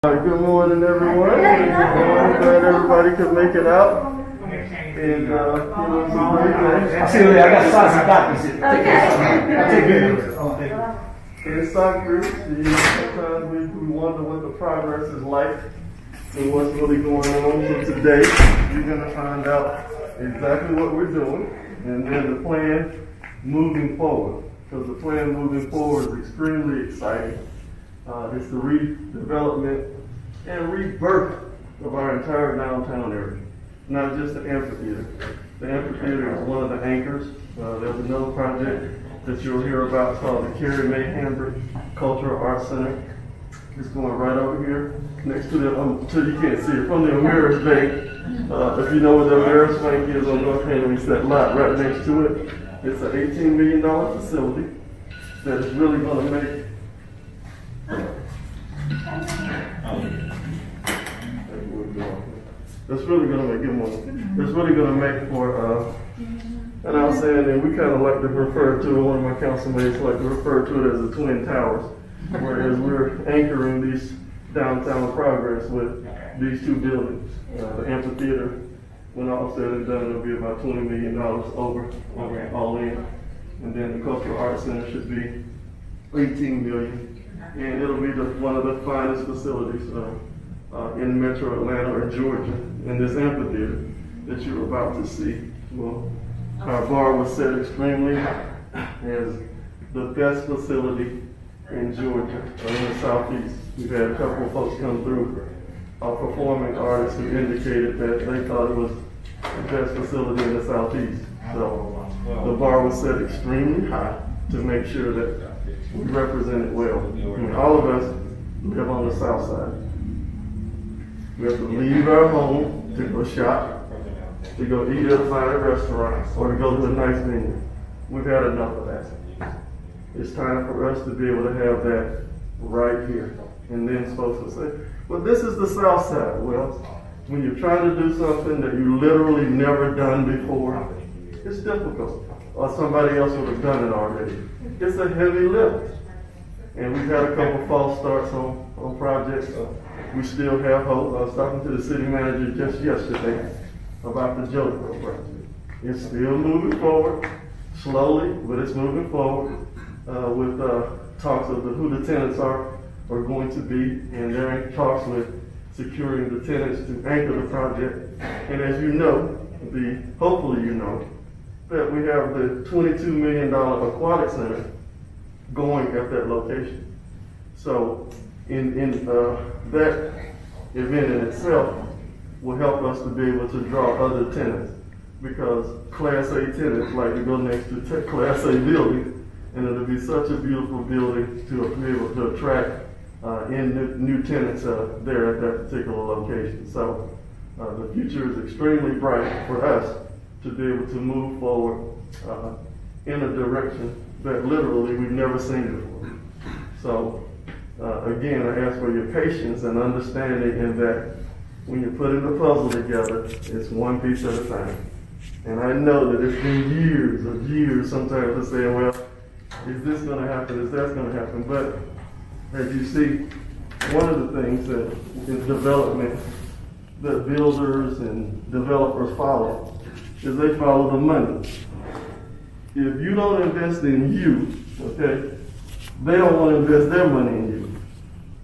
Good morning, everyone. Glad everybody could make it out. And some great things. I got some copies. I take videos. In Stockbridge, sometimes we wonder what the progress is like and what's really going on. So today, you're going to find out exactly what we're doing and then the plan moving forward. Because the plan moving forward is extremely exciting. It's the redevelopment and rebirth of our entire downtown area, not just the amphitheater. The amphitheater is one of the anchors. There's another project that you'll hear about called the Kerry Hambrick Cultural Arts Center. It's going right over here next to the, until you can't see it, from the Ameris Bank. If you know what the Ameris Bank is on North Henry, it's that lot right next to it. It's an $18 million facility that is really going to make It's really going to make good money. It's really going to make for, and I was saying, and we kind of like to refer to, one of my councilmates like to refer to it as the Twin Towers, whereas we're anchoring these downtown progress with these two buildings. The amphitheater, when all said and done, it'll be about $20 million over all in. And then the Cultural Arts Center should be $18 million. And it'll be one of the finest facilities in Metro Atlanta or Georgia, in this amphitheater that you're about to see. Well, our bar was set extremely high as the best facility in Georgia, in the Southeast. We've had a couple of folks come through, performing artists who indicated that they thought it was the best facility in the Southeast. So the bar was set extremely high to make sure that we represent it well. I mean, all of us live on the South Side. We have to leave our home to go shop, to go eat at a fine restaurant, or to go to a nice venue. We've had enough of that. It's time for us to be able to have that right here. And then folks will say, well, this is the South Side. Well, when you're trying to do something that you literally never done before, it's difficult. Or somebody else would have done it already. It's a heavy lift. And we've had a couple false starts on projects. We still have hope. I was talking to the city manager just yesterday about the Jolico project. It's still moving forward, slowly, but it's moving forward with talks of who the tenants are going to be, and they're in talks with securing the tenants to anchor the project. And as you know, hopefully you know, that we have the $22 million aquatic center going at that location. So in that event in itself will help us to be able to draw other tenants, because Class A tenants like to go next to Class A buildings, and it'll be such a beautiful building to be able to attract new tenants there at that particular location. So the future is extremely bright for us to be able to move forward in a direction that literally we've never seen before. So again, I ask for your patience and understanding in that when you're putting the puzzle together, it's one piece at a time. And I know that it's been years of years sometimes of saying, well, is this going to happen? Is that going to happen? But as you see, one of the things that in development that builders and developers follow is they follow the money. If you don't invest in you, okay, they don't want to invest their money in you.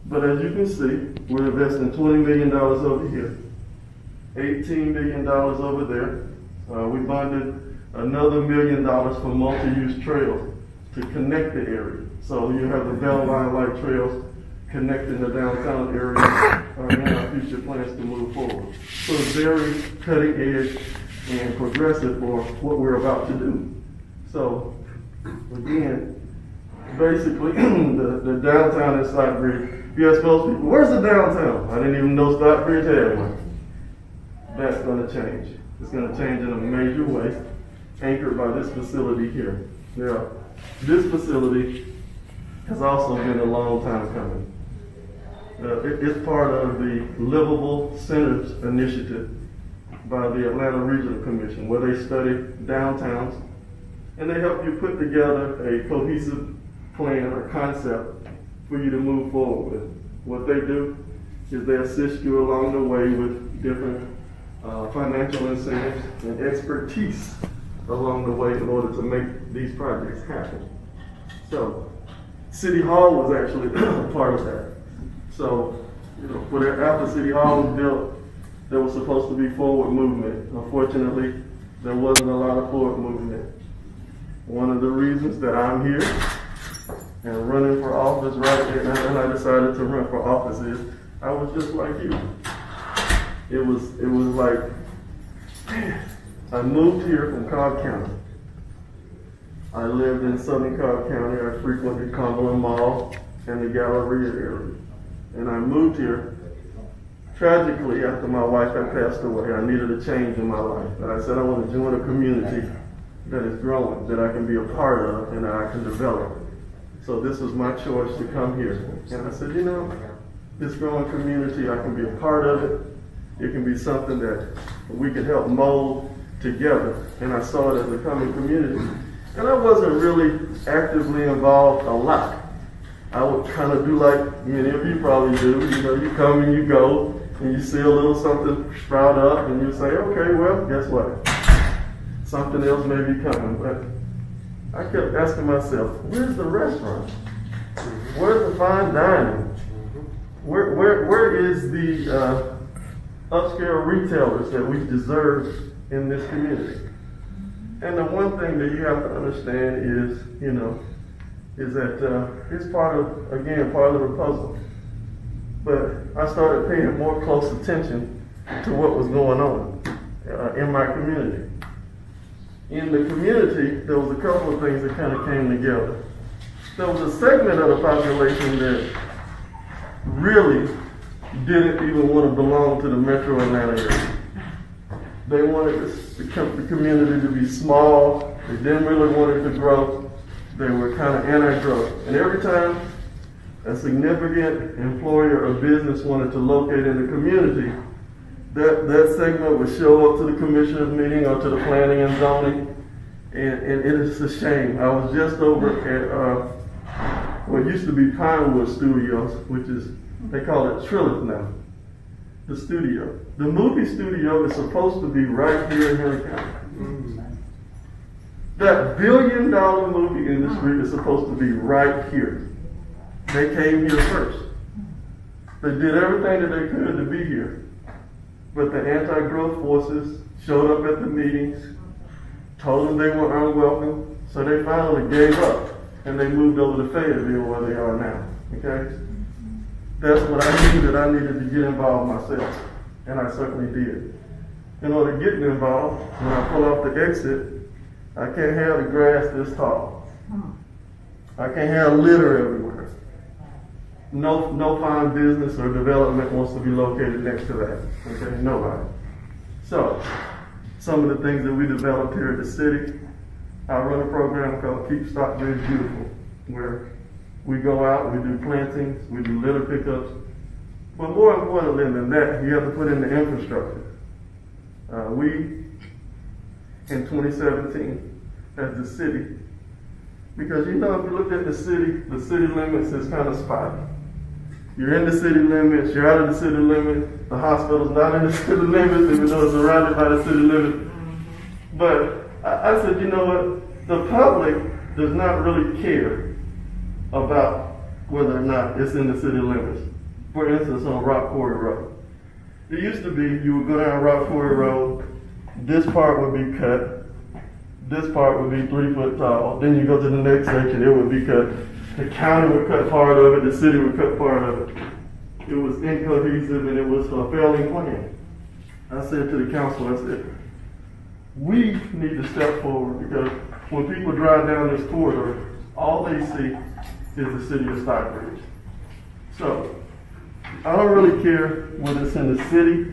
But as you can see, we're investing $20 million over here, $18 million over there. We bonded another $1 million for multi-use trails to connect the area. So you have the Belvine Light Trails connecting the downtown area in our future plans to move forward. So it's very cutting edge and progressive for what we're about to do. So again, basically the downtown in Stockbridge, you ask most people, where's the downtown? I didn't even know Stockbridge had one. That's going to change. It's going to change in a major way, anchored by this facility here. Now, this facility has also been a long time coming. It's part of the Livable Centers Initiative by the Atlanta Regional Commission, where they study downtowns and they help you put together a cohesive plan or concept for you to move forward with. What they do is they assist you along the way with different financial incentives and expertise along the way in order to make these projects happen. So, City Hall was actually a part of that. So, after City Hall was built, there was supposed to be forward movement. Unfortunately, there wasn't a lot of forward movement. One of the reasons that I'm here and running for office right now, and I decided to run for office, is I was just like you. It was like, man, I moved here from Cobb County. I lived in Southern Cobb County. I frequented Cumberland Mall and the Galleria area. And I moved here. Tragically, after my wife had passed away, I needed a change in my life. And I said I want to join a community that is growing, that I can be a part of, and that I can develop. So this was my choice to come here. And I said, this growing community, I can be a part of it. It can be something that we can help mold together. And I saw it as a coming community. And I wasn't really actively involved a lot. I would kind of do like many of you probably do. You come and you go, and you see a little something sprout up, and you say, okay, well, guess what? Something else may be coming. But I kept asking myself, where's the restaurant? Where's the fine dining? Where is the upscale retailers that we deserve in this community? And the one thing that you have to understand is, is that it's part of the puzzle. But I started paying more close attention to what was going on in my community. In the community, there was a couple of things that kind of came together. There was a segment of the population that really didn't even want to belong to the metro Atlanta area. They wanted the community to be small. They didn't really want it to grow. They were kind of anti-growth. And every time a significant employer or business wanted to locate in the community, that segment would show up to the commissioner's meeting or to the planning and zoning. And it is a shame. I was just over at what used to be Pinewood Studios, which is, they call it Trilith now. The studio. The movie studio is supposed to be right here in Henry County. That $1 billion movie industry is supposed to be right here. They came here first. They did everything that they could to be here. But the anti-growth forces showed up at the meetings, told them they were unwelcome, so they finally gave up and they moved over to Fayetteville where they are now. Okay? That's what I knew that I needed to get involved myself, and I certainly did. In order to get involved, when I pull off the exit, I can't have the grass this tall. I can't have litter everywhere. No fine business or development wants to be located next to that. Okay, nobody. So, some of the things that we developed here at the city, I run a program called Keep Stockbridge Beautiful, where we go out, we do plantings, we do litter pickups. But more importantly than that, you have to put in the infrastructure. We, in 2017, as the city, because if you look at the city limits is kind of spotty. You're in the city limits, you're out of the city limits, the hospital's not in the city limits, even though it's surrounded by the city limits. But I said, what? The public does not really care about whether or not it's in the city limits. For instance, on Rock Quarry Road. It used to be you would go down Rock Quarry Road, this part would be cut, this part would be 3 foot tall, then you go to the next section, it would be cut. The county would cut part of it, the city would cut part of it. It was incohesive and it was a failing plan. I said to the council, I said, we need to step forward because when people drive down this corridor, all they see is the city of Stockbridge. So, I don't really care whether it's in the city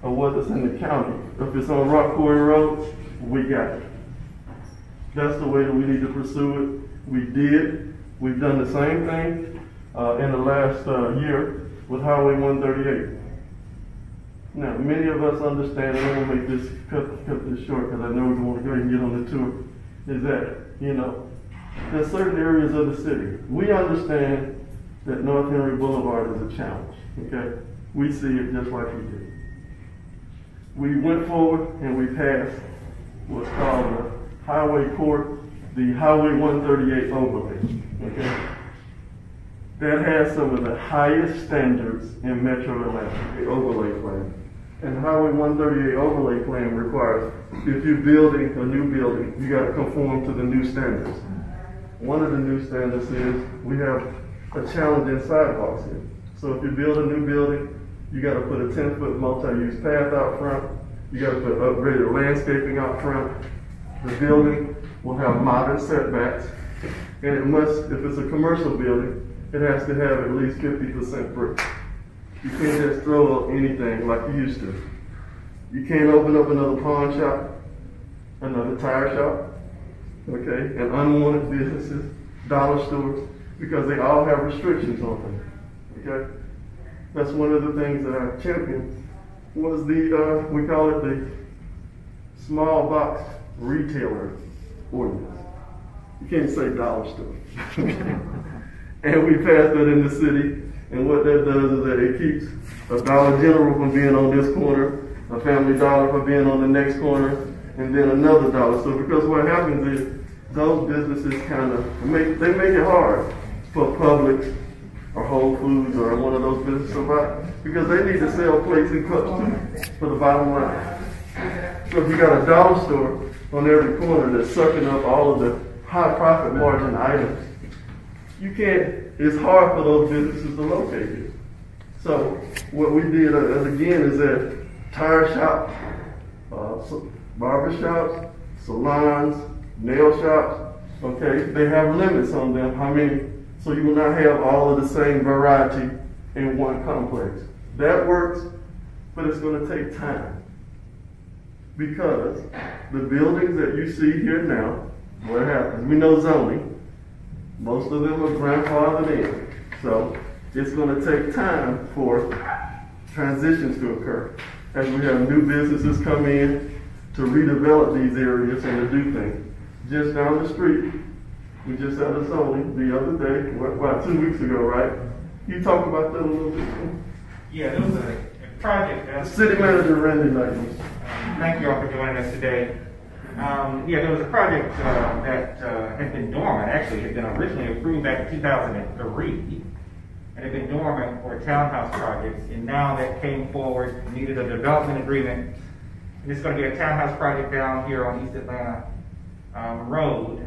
or whether it's in the county. If it's on Rock Quarry Road, we got it. That's the way that we need to pursue it. We did. We've done the same thing in the last year with Highway 138. Now, many of us understand, and I'm going to make this cut this short because I know we want to go ahead and get on the tour, is that, there's certain areas of the city. We understand that North Henry Boulevard is a challenge, okay? we see it just like he did. We went forward and we passed what's called the Highway Court, the Highway 138 overlay. Okay? That has some of the highest standards in Metro Atlanta, the overlay plan. And the Highway 138 overlay plan requires, if you're building a new building, you got to conform to the new standards. One of the new standards is we have a challenge in sidewalks here. So if you build a new building, you got to put a 10-foot multi-use path out front. You got to put upgraded landscaping out front. The building will have modern setbacks, and it must, if it's a commercial building, it has to have at least 50% brick. You can't just throw up anything like you used to. You can't open up another pawn shop, another tire shop, okay, and unwanted businesses, dollar stores, because they all have restrictions on them, okay? That's one of the things that I championed was the, we call it the small box retailer ordinance. You can't say dollar store. And we passed that in the city, and what that does is that it keeps a Dollar General from being on this corner, a Family Dollar from being on the next corner, and then another dollar store. Because what happens is those businesses kind of make it hard for Publix or Whole Foods or one of those businesses to survive, because they need to sell plates and cups too for the bottom line. So if you got a dollar store on every corner that's sucking up all of the high profit margin items, you can't, it's hard for those businesses to locate it. So what we did again is that tire shops, barber shops, salons, nail shops, okay, they have limits on them, how many, so you will not have all of the same variety in one complex. That works, but it's going to take time. Because the buildings that you see here now, what happens? We know zoning. Most of them are grandfathered in. So it's going to take time for transitions to occur. As we have new businesses come in to redevelop these areas and to do things. Just down the street, we just had a zoning the other day, about 2 weeks ago, right? You talk about that a little bit? Yeah, there was a project. City Manager Randy Knight. Thank you all for joining us today. Yeah, there was a project that had been dormant, actually, had been originally approved back in 2003, and had been dormant for a townhouse project, and now that came forward, needed a development agreement. And it's going to be a townhouse project down here on East Atlanta Road,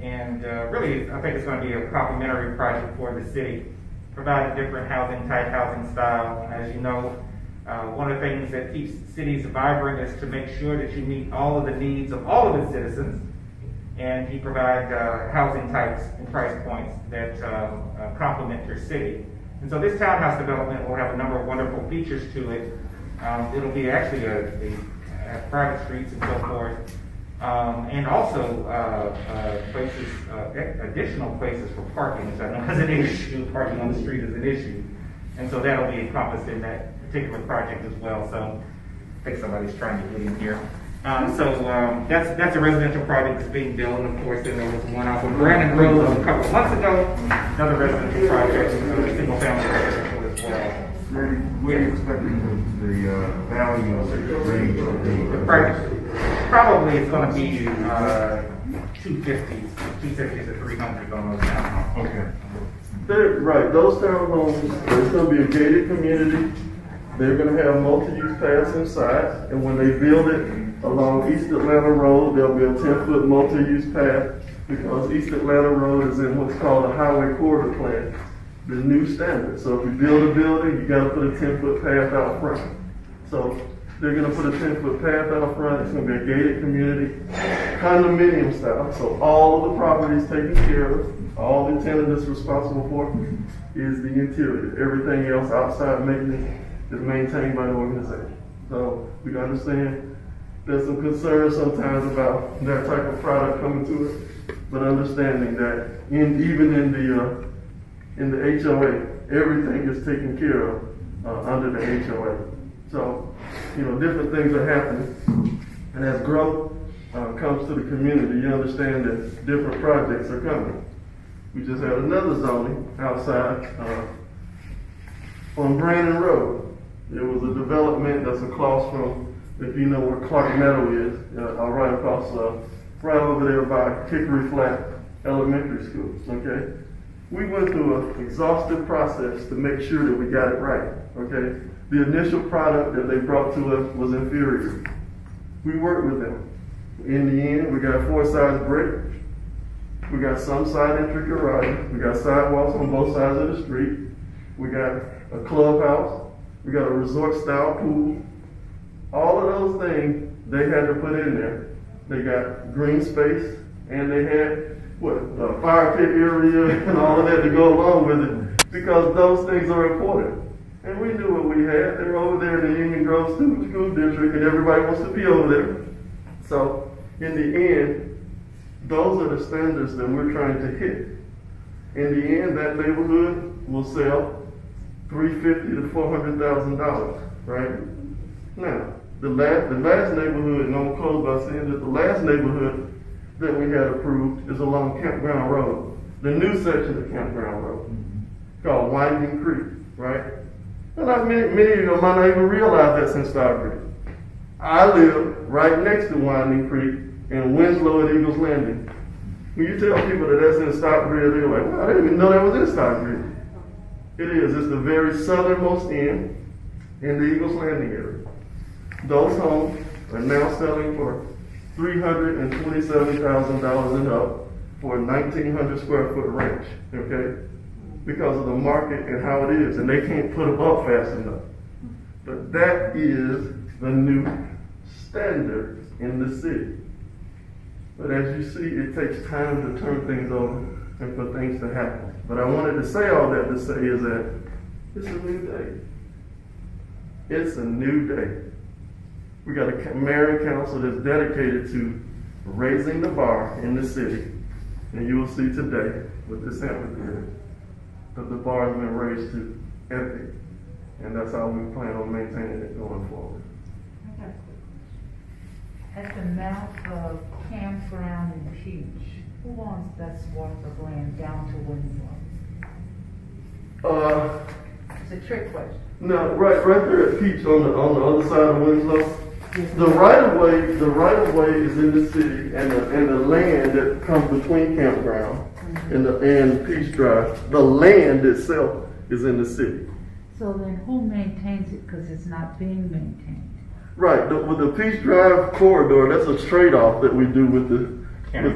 and really, I think it's going to be a complementary project for the city, provide a different housing type, housing style. As you know, one of the things that keeps cities vibrant is to make sure that you meet all of the needs of all of its citizens, and you provide housing types and price points that complement your city. And so this townhouse development will have a number of wonderful features to it. It'll be actually a private streets and so forth, and also places, additional places for parking, which I know is an issue. Parking on the street is an issue, and so that'll be encompassed in that particular project as well. So I think somebody's trying to get in here. That's a residential project that's being built, and of course then there was one off of Brandon Road a couple of months ago, another residential project, a single family residential as well. Where are you expecting the value of the range to be? Probably it's going to be 250 to 300 on those townhomes. Okay. Right, those townhomes, it's going to be a gated community. They're going to have multi-use paths inside, and when they build it along East Atlanta Road, there'll be a 10-foot multi-use path, because East Atlanta Road is in what's called a highway corridor plan, the new standard. So if you build a building, you got to put a 10-foot path out front. So they're going to put a 10-foot path out front. It's going to be a gated community, condominium style. So all of the property is taken care of. All the tenant is responsible for is the interior. Everything else outside maintenance is maintained by the organization. So we understand there's some concern sometimes about that type of product coming to it, but understanding that even in the HOA, everything is taken care of under the HOA. So, different things are happening, and as growth comes to the community, you understand that different projects are coming. We just had another zoning outside on Brandon Road. It was a development that's across from, if you know where Clark Meadow is, right across, right over there by Hickory Flat Elementary School, okay? We went through an exhaustive process to make sure that we got it right, okay? The initial product that they brought to us was inferior. We worked with them. In the end, we got 4-size brick. We got some side entry garage. We got sidewalks on both sides of the street. We got a clubhouse. We got a resort-style pool. All of those things they had to put in there. They got green space, and they had a fire pit area and all of that to go along with it, because those things are important. And we knew what we had. They were over there in the Union Grove School District, and everybody wants to be over there. So in the end, those are the standards that we're trying to hit. In the end, that neighborhood will sell $350,000 to $400,000, right? Now, the last neighborhood, and I'm going to close by saying that the last neighborhood that we had approved is along Campground Road, the new section of Campground Road, called Winding Creek, right? And many of you might not even realize that's in Stockbridge. I live right next to Winding Creek in Winslow at Eagles Landing. When you tell people that that's in Stockbridge, they're like, well, I didn't even know that was in Stockbridge. It is. It's the very southernmost end in the Eagles Landing area. Those homes are now selling for $327,000 and up for a 1,900 square foot ranch, okay? Because of the market and how it is, and they can't put them up fast enough. But that is the new standard in the city. But as you see, it takes time to turn things over and for things to happen. But I wanted to say all that to say is that it's a new day. It's a new day. We got a mayor and council that's dedicated to raising the bar in the city. And you will see today with this amphitheater that the bar has been raised to epic. And that's how we plan on maintaining it going forward. At the mouth of Campground and Peach, who owns that swath of land down to Winslow? It's a trick question. No, right there at Peach on the other side of Winslow. The right of way is in the city, and the land that comes between Campground and Peach Drive, the land itself is in the city. So then who maintains it, because it's not being maintained? Right, with the Peach Drive corridor, that's a trade-off that we do with the county.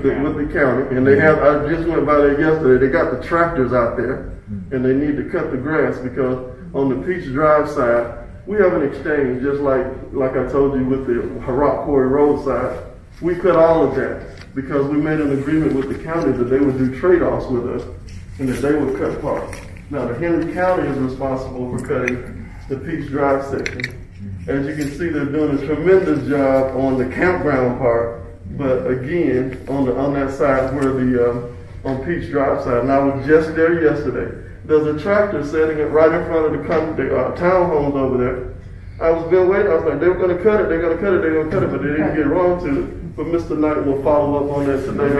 And they have, I just went by there yesterday, they got the tractors out there, and they need to cut the grass, because on the Peach Drive side, we have an exchange, just like I told you with the Rock Quarry Road side. We cut all of that because we made an agreement with the county that they would do trade-offs with us and that they would cut parts. Now, the Henry County is responsible for cutting the Peach Drive section. As you can see, they're doing a tremendous job on the campground part, but again, on that side where on Peach Drive side, and I was just there yesterday. There's a tractor setting it right in front of the townhomes over there. I was waiting. I was like, they were going to cut it. They're going to cut it. They're going to cut it, but they didn't get around to it. But Mr. Knight will follow up on that today.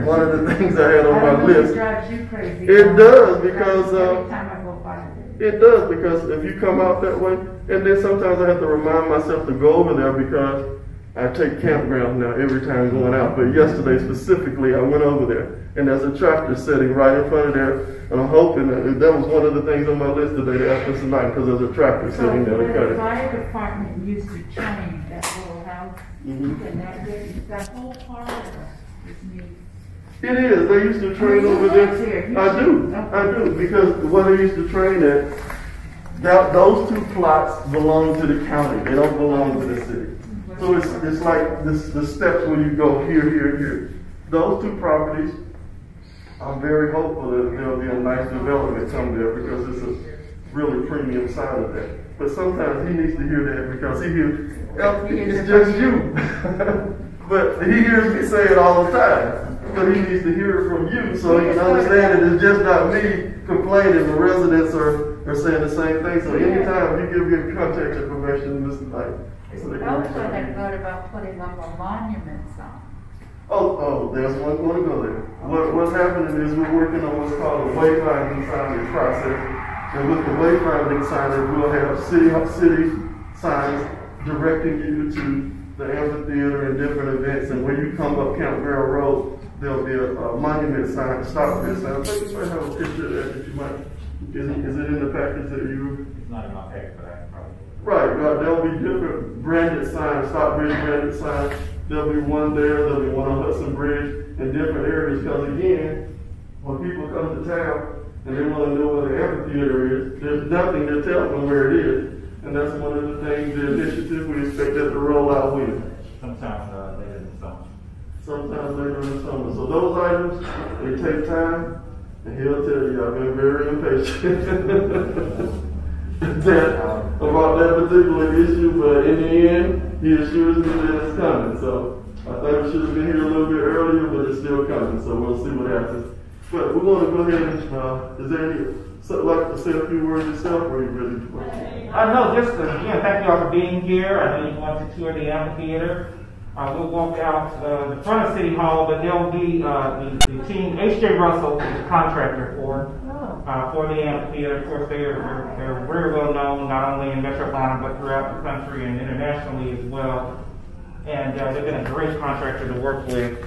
One of the things I had on my list. It drives you crazy. It does, because every time I go by it does, because if you come out that way, and then sometimes I have to remind myself to go over there because I take campground now every time going out. But yesterday specifically, I went over there. And there's a tractor sitting right in front of there, and I'm hoping that was one of the things on my list today to ask Mr. Knight, because there's a tractor sitting there to cut it. The fire department used to train that little house, and that whole corridor is new. It is. They used to train over there. I do, because what they used to train at, those two plots belong to the county. They don't belong to the city. So it's like the steps where you go here, here, here. Those two properties, I'm very hopeful that there'll be a nice development come there, because it's a really premium side of that. But sometimes he needs to hear that, because he hears, it's just you. But he hears me say it all the time. But he needs to hear it from you, so he can understand that it's just not me complaining. The residents are saying the same thing. So anytime you give me contact information, Mr. Knight. Also had thought about putting up a monument sign. Oh, there's one going to go there. What's happening is we're working on what's called a wayfinding signing process And with the wayfinding signage, we'll have city signs directing you to the amphitheater and different events. And when you come up Campbell Road, there'll be a monument sign, a Stockbridge sign. I think you might have a picture of that you might, is it in the package that you? It's not in my package, but I can probably. Right, there'll be different branded signs, Stockbridge branded signs. There'll be one there, there'll be one on Hudson Bridge in different areas. Because again, when people come to town and they want to know where the amphitheater is, there's nothing to tell them where it is. And that's one of the things, the initiative we expect that to roll out with. Sometimes later in the summer. Sometimes later in the summer. So those items, they take time, and he'll tell you, I've been very impatient about that particular issue, but in the end, he assures me that it's coming. So I think we should have been here a little bit earlier, but it's still coming. So we'll see what happens. But we're going to go ahead and, is there any, like to say a few words yourself, or are you ready to go? No, just again, thank you all for being here. I know you want to tour the amphitheater. We'll walk out the front of City Hall, but there'll be the team. H.J. Russell is the contractor for the amphitheater. Of course, they're very well known, not only in Metro Atlanta, but throughout the country and internationally as well. And they've been a great contractor to work with.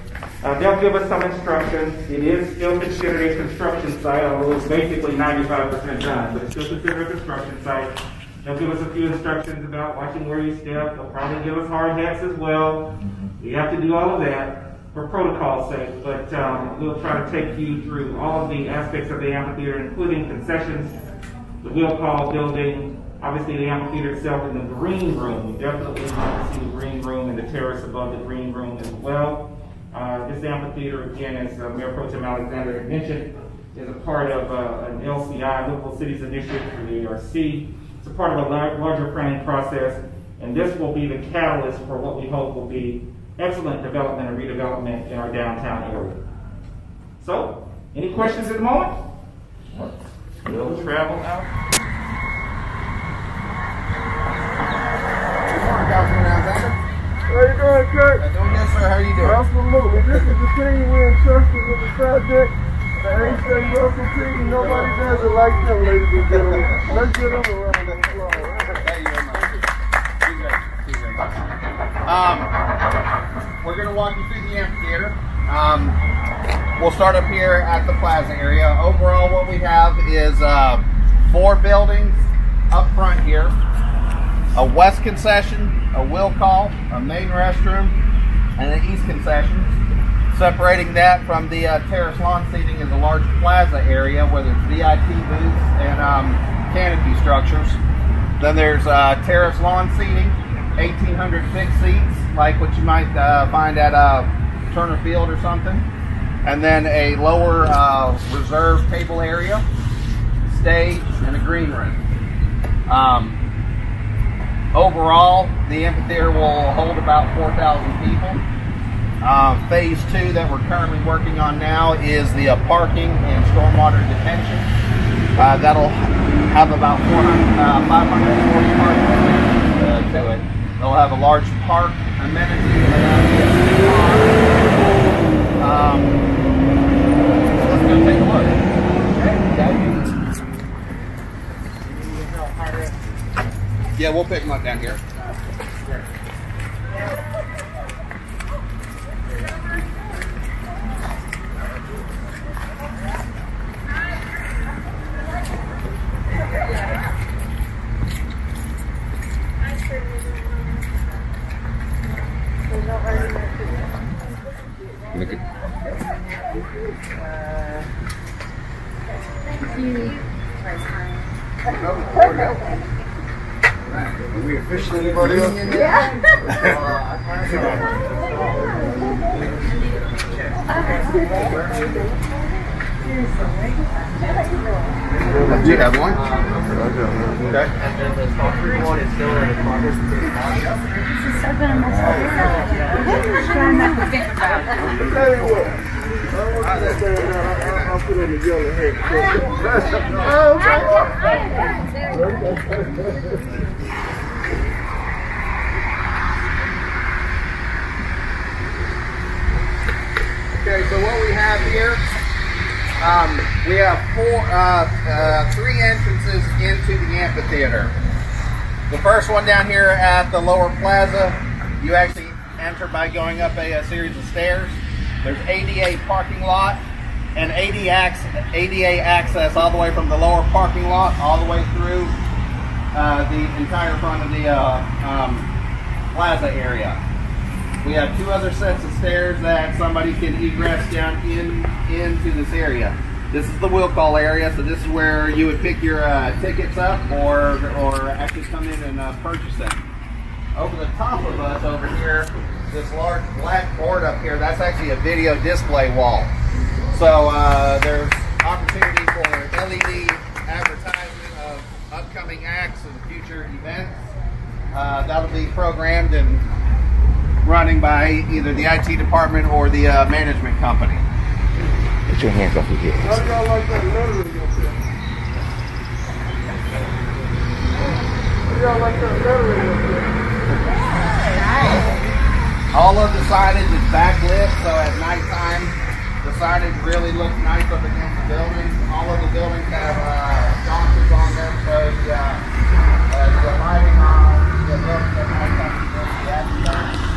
They'll give us some instructions. It is still considered a construction site, although it's basically 95% done, but it's still considered a construction site. They'll give us a few instructions about watching where you step. They'll probably give us hard hats as well. We have to do all of that for protocol's sake, but we'll try to take you through all of the aspects of the amphitheater, including concessions, the wheel call building, obviously the amphitheater itself, and the green room. We definitely want to see the green room and the terrace above the green room as well. This amphitheater, again, as Mayor Pro Tem Alexander had mentioned, is a part of an LCI, Local Cities Initiative for the ARC. It's a part of a larger planning process, and this will be the catalyst for what we hope will be excellent development and redevelopment in our downtown area. So, any questions at the moment? We'll travel out. Councilman Alexander. How you doing, Kurt? Doing good, sir. How are you doing? Absolutely. This is the team we're entrusted with the project. The H.J. Russell team. Nobody does it like them, ladies and gentlemen. Let's give them a round of applause. Thank you very much. We're going to walk you through the amphitheater. We'll start up here at the Plaza Area. Overall, what we have is 4 buildings up front here. A west concession, a will call, a main restroom, and an east concession. Separating that from the terrace lawn seating is a large plaza area where there's VIP booths and canopy structures. Then there's terrace lawn seating, 1,800 fixed seats, like what you might find at Turner Field or something. And then a lower reserve table area, stage, and a green room. Overall, the amphitheater will hold about 4,000 people. Phase 2 that we're currently working on now is the parking and stormwater detention. That'll have about 540 parking spaces to it. They'll have a large park amenity. Let's go take a look. Yeah, we'll pick them up down here. Look at. Are we officially anybody else? Yeah. Do you have one? Okay. And then the Stockbridge one is still in progress. I'll put in the yellow head. Okay, so what we have here, we have 3 entrances entrances into the amphitheater. The first one down here at the lower plaza, you actually enter by going up a series of stairs. There's ADA parking lot and ADA access all the way from the lower parking lot all the way through the entire front of the plaza area. We have two other sets of stairs that somebody can egress down into this area. This is the will call area, so this is where you would pick your tickets up or actually come in and purchase them. Over the top of us over here, this large black board up here, that's actually a video display wall. So there's opportunity for LED advertisement of upcoming acts and future events. That'll be programmed and running by either the IT department or the management company. Put your hands off your head. How do y'all like that lettering up there? How do y'all like that lettering up there? All of the signage is backlit, so at nighttime the signage really looks nice up against the buildings. All of the buildings have sconces on them, so the lighting on the buildings at nighttime is really the accent.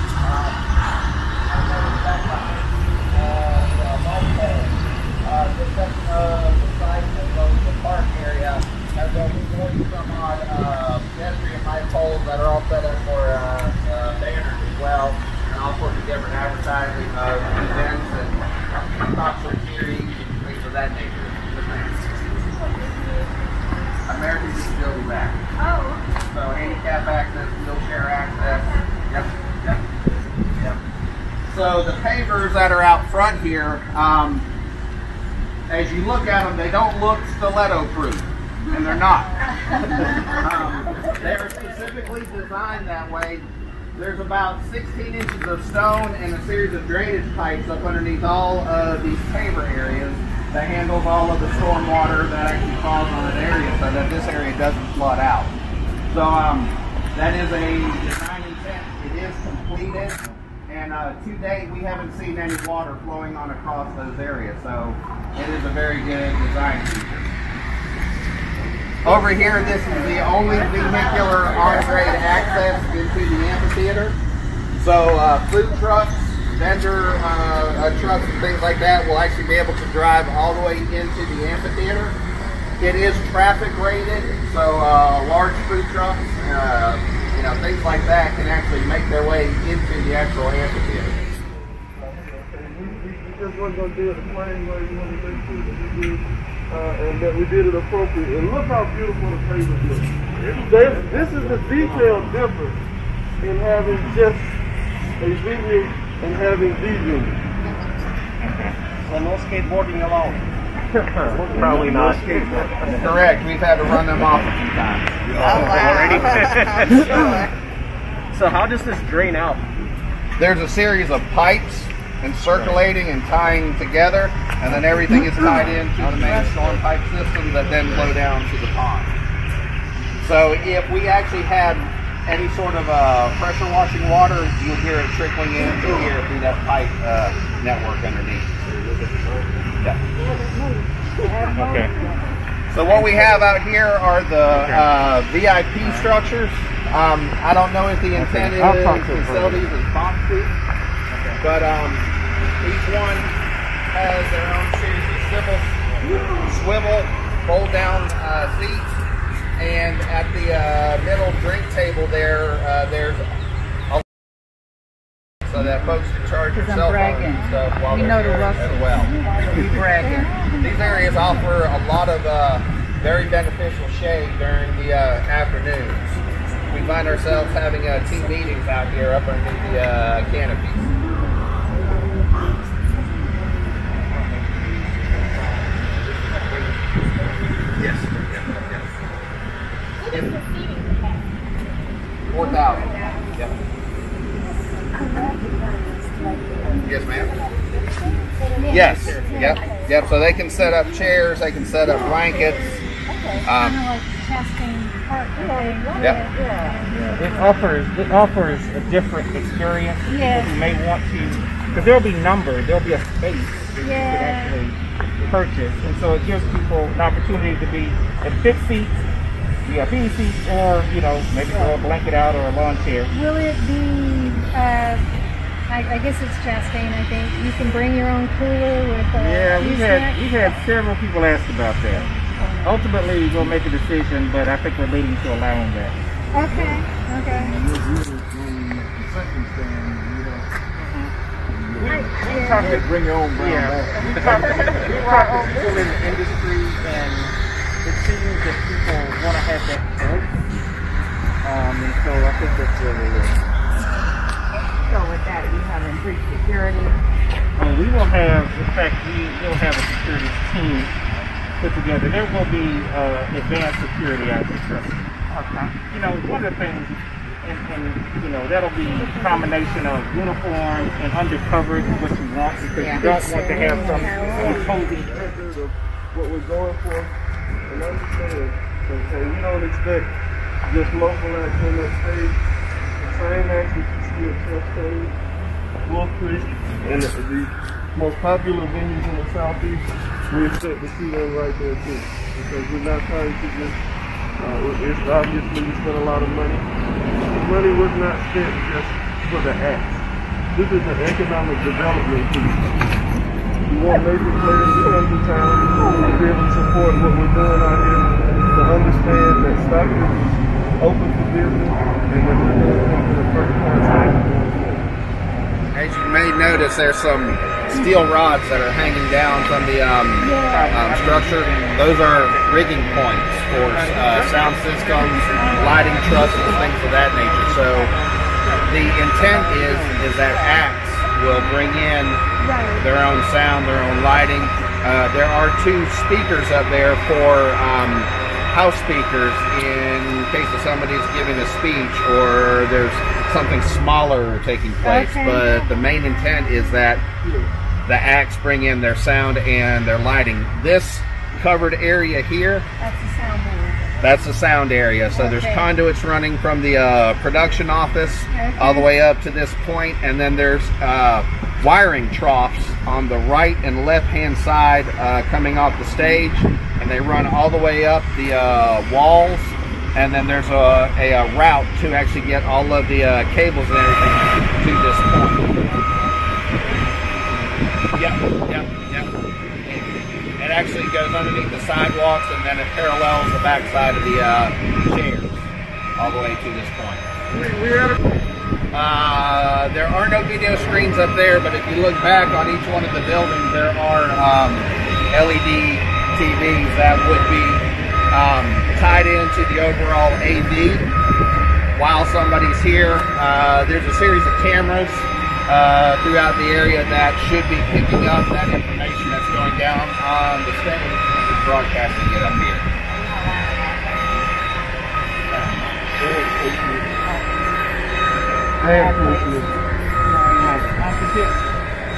This section of the site that goes to the park area has some odd pedestrian light poles that are all set up for banners as well, and all sorts of different advertising of events and concert series and things of that nature. American Disability Act. Oh. So handicap access, wheelchair access. Yep. So the pavers that are out front here, as you look at them, they don't look stiletto-proof, and they're not. They're specifically designed that way. There's about 16 inches of stone and a series of drainage pipes up underneath all of these paver areas that handles all of the storm water that actually falls on an area so that this area doesn't flood out. So that is a design intent. It is completed. And to date, we haven't seen any water flowing on across those areas, so it is a very good design feature. Over here, this is the only vehicular on-grade access into the amphitheater. So food trucks, vendor trucks and things like that will actually be able to drive all the way into the amphitheater. It is traffic rated, so large food trucks, things like that can actually make their way into the actual amphitheater. We just wasn't going to do it the plain way. We wanted to make sure that we did, and that we did it appropriately. And look how beautiful the pavers look. This is the detailed difference in having just a venue and having the venue. So no skateboarding allowed. Probably not. Correct. We've had to run them off a few times. Already? So how does this drain out? There's a series of pipes and circulating and tying together, and then everything is tied into the main storm pipe system that then flow down to the pond. So if we actually had any sort of pressure washing water, you'll hear it trickling into here through that pipe network underneath. Yeah. Okay. So what we have out here are the VIP structures. I don't know if the intent is facilities is box seats, but each one has their own series of swivel, fold down seats, and at the middle drink table there's a so that folks can charge their cell phones and stuff while they're here as well. These areas offer a lot of very beneficial shade during the afternoons. We find ourselves having team meetings out here up underneath the canopies. Yes. What is the seating capacity? 4,000. Yep. Yes, ma'am. Yes. Yep. So they can set up chairs. They can set up blankets. Kind of like Chastain Park. Yep. It offers a different experience. Yes. You may want to, because there'll be numbered. There'll be a space that you could actually purchase, and so it gives people an opportunity to be in fixed seats, VIP seats, or maybe throw a blanket out or a lawn chair. Will it be, I guess it's Chastain, I think. You can bring your own cooler with we've had several people ask about that. Ultimately, we'll make a decision, but I think we're leading to allowing that. Okay. We talked to bring your own brown bag. We talked to people in the industry, and it seems that people want to have that choice. And so I think that's really it. So with that, you have increased security. We will have, in fact, we will have a security team put together. There will be advanced security out there, trust me. Okay. One of the things, and that'll be a combination of uniforms and undercover is what you want, because you don't want to have some imposing record of what we're going for. And understand, okay, we don't expect just local acts on that stage. The same acts that you see at Chastain, Wolf Creek, and the most popular venues in the Southeast, we expect to see them right there too. Because we're not trying to just, it's obviously we spend a lot of money. The money was not spent just for the acts. This is an economic development piece. We want major players to come to town to be able to support what we're doing out here, to understand that Stockbridge is open for business and that we're going to come to the first contact. As you may notice, there's some steel rods that are hanging down from the structure. Those are rigging points for sound systems, lighting trusses, and things of that nature. So the intent is that acts will bring in their own sound, their own lighting. There are 2 speakers up there for house speakers in case if somebody's giving a speech or there's something smaller taking place. Okay. But the main intent is that the acts bring in their sound and their lighting. This covered area here, That's the sound area. that's the sound area. So there's conduits running from the production office all the way up to this point, and then there's wiring troughs on the right and left hand side coming off the stage, and they run all the way up the walls, and then there's a route to actually get all of the cables and everything to this point. Yep. It actually goes underneath the sidewalks, and then it parallels the backside of the chairs all the way to this point. There are no video screens up there, but if you look back on each one of the buildings, there are LED TVs that would be tied into the overall AV while somebody's here. There's a series of cameras throughout the area that should be picking up that information that's going down on the stage, broadcasting it up here.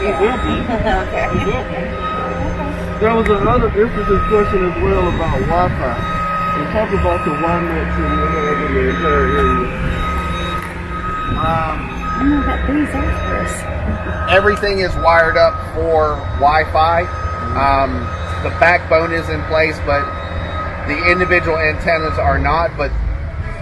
It will be. Okay. It will be. There was another interesting question as well about Wi-Fi. We talk about the WiMAX in the entire area. Everything is wired up for Wi-Fi. The backbone is in place, but the individual antennas are not. But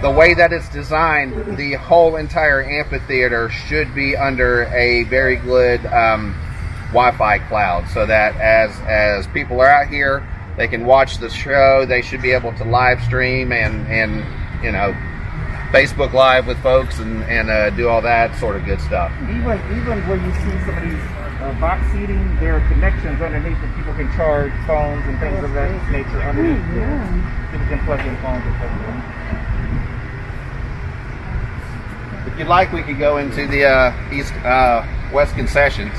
the way that it's designed, the whole entire amphitheater should be under a very good Wi-Fi cloud, so that as people are out here, they can watch the show. They should be able to live stream and Facebook Live with folks and do all that sort of good stuff. Even where you see some of these box seating, there are connections underneath that people can charge phones and things of that nature underneath. People can plug in phones and things like that. If you'd like, we could go into the west concessions.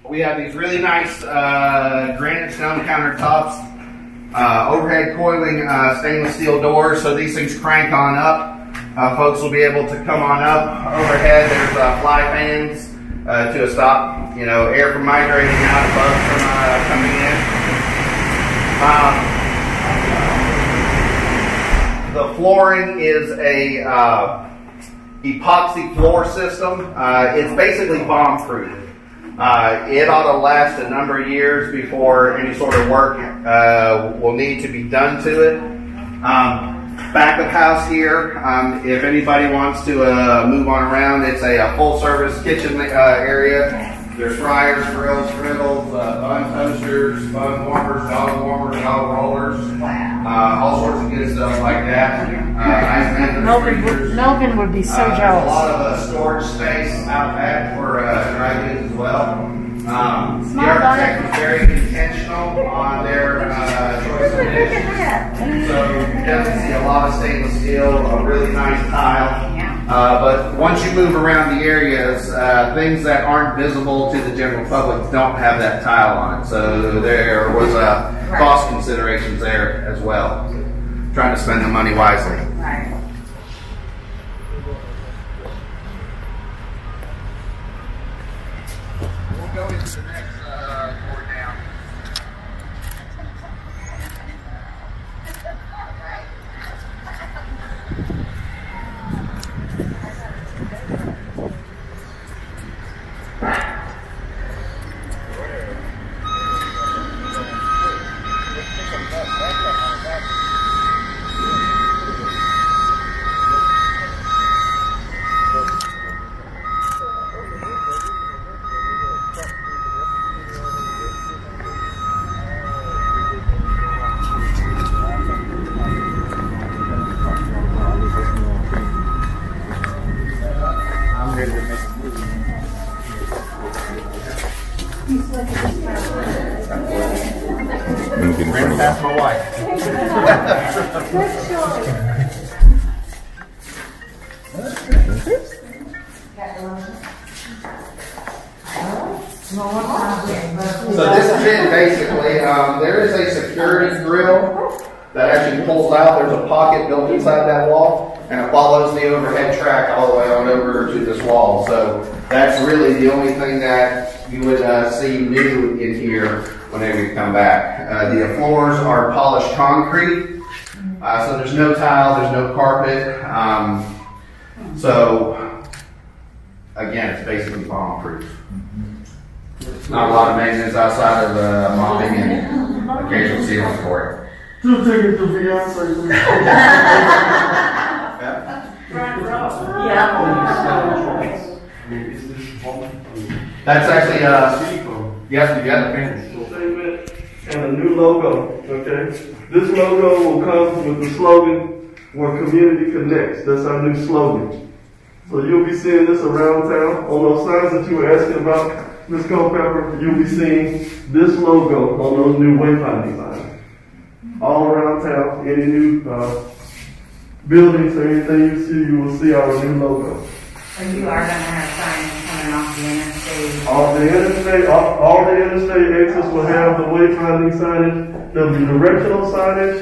We have these really nice granite stone countertops, overhead coiling stainless steel doors, so these things crank on up. Folks will be able to come on up. Overhead, there's fly fans to stop, air from migrating out, bugs from coming in. The flooring is a epoxy floor system. It's basically bomb-proof. It ought to last a number of years before any sort of work will need to be done to it. Back of house here, if anybody wants to move on around, it's a full-service kitchen area. There's fryers, grills, griddles, bun toasters, bun warmers, dog rollers, all sorts of good stuff like that. Melvin would be so There's a jealous. lot of storage space out back for dry goods as well. The architect was very intentional on their choice of niche. So you definitely see a lot of stainless steel, a really nice tile. But once you move around the areas, things that aren't visible to the general public don't have that tile on it. So there was cost considerations there as well. Trying to spend the money wisely. Right. We'll go into the next floor down. That's my wife. So this is it basically. There is a security grill that actually pulls out. There's a pocket built inside that wall, and it follows the overhead track all the way on over to this wall. So that's really the only thing that you would see new in here whenever you come back. The floors are polished concrete, so there's no tile, there's no carpet. So again, it's basically bomb-proof. Not a lot of maintenance outside of mopping and occasional sealing for it. Two tickets to Beyonce. That's actually, yes, we got the fence. And a new logo, okay? This logo will come with the slogan, where community connects. That's our new slogan. So you'll be seeing this around town. On those signs that you were asking about, Ms. Culpepper, you'll be seeing this logo on those new wayfinding signs. All around town, any new buildings or anything you see, you will see our new logo. And you are going to have signs coming off the interstate. All the interstate exits will have the wayfinding signage. There'll be directional signage,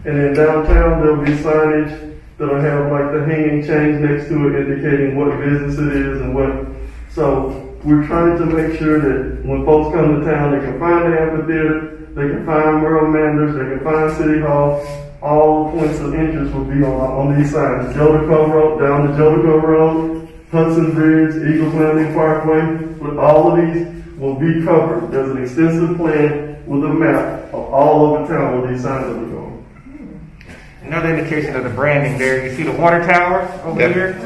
and in downtown there'll be signage that'll have like the hanging chains next to it indicating what business it is and what. So we're trying to make sure that when folks come to town, they can find the amphitheater, they can find Merle Manders, they can find City Hall. All points of interest will be on these signs. Jolico Road, down the Jolico Road, Hudson Bridge, Eagles Landing Parkway, with all of these will be covered. There's an extensive plan with a map of all over town where these signs will go. Another indication of the branding there, you see the water tower over here?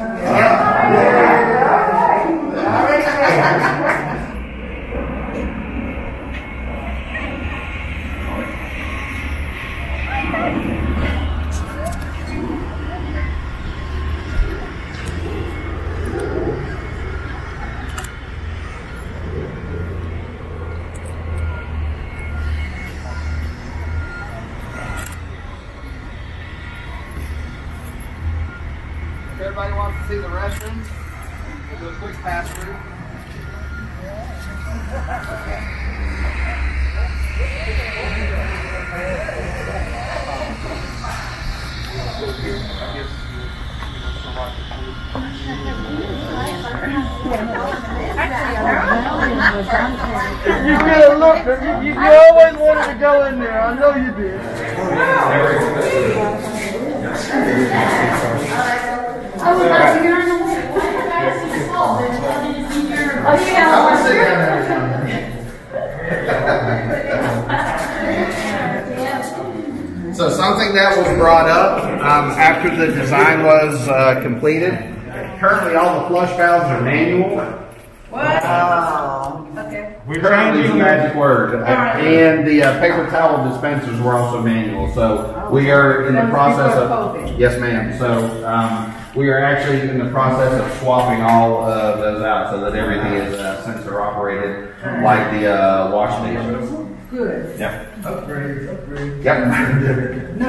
See the restroom? We'll do a quick pass through. You get a look, you always wanted to go in there. I know you did. So something that was brought up after the design was completed. Currently, all the flush valves are manual. Wow. Okay. Currently is the magic word. And the paper towel dispensers were also manual. So we are in the process of, yes ma'am. So we are actually in the process of swapping all of those out so that everything is sensor operated like the wash stations. Good. Yeah. Upgrade. Yep. No,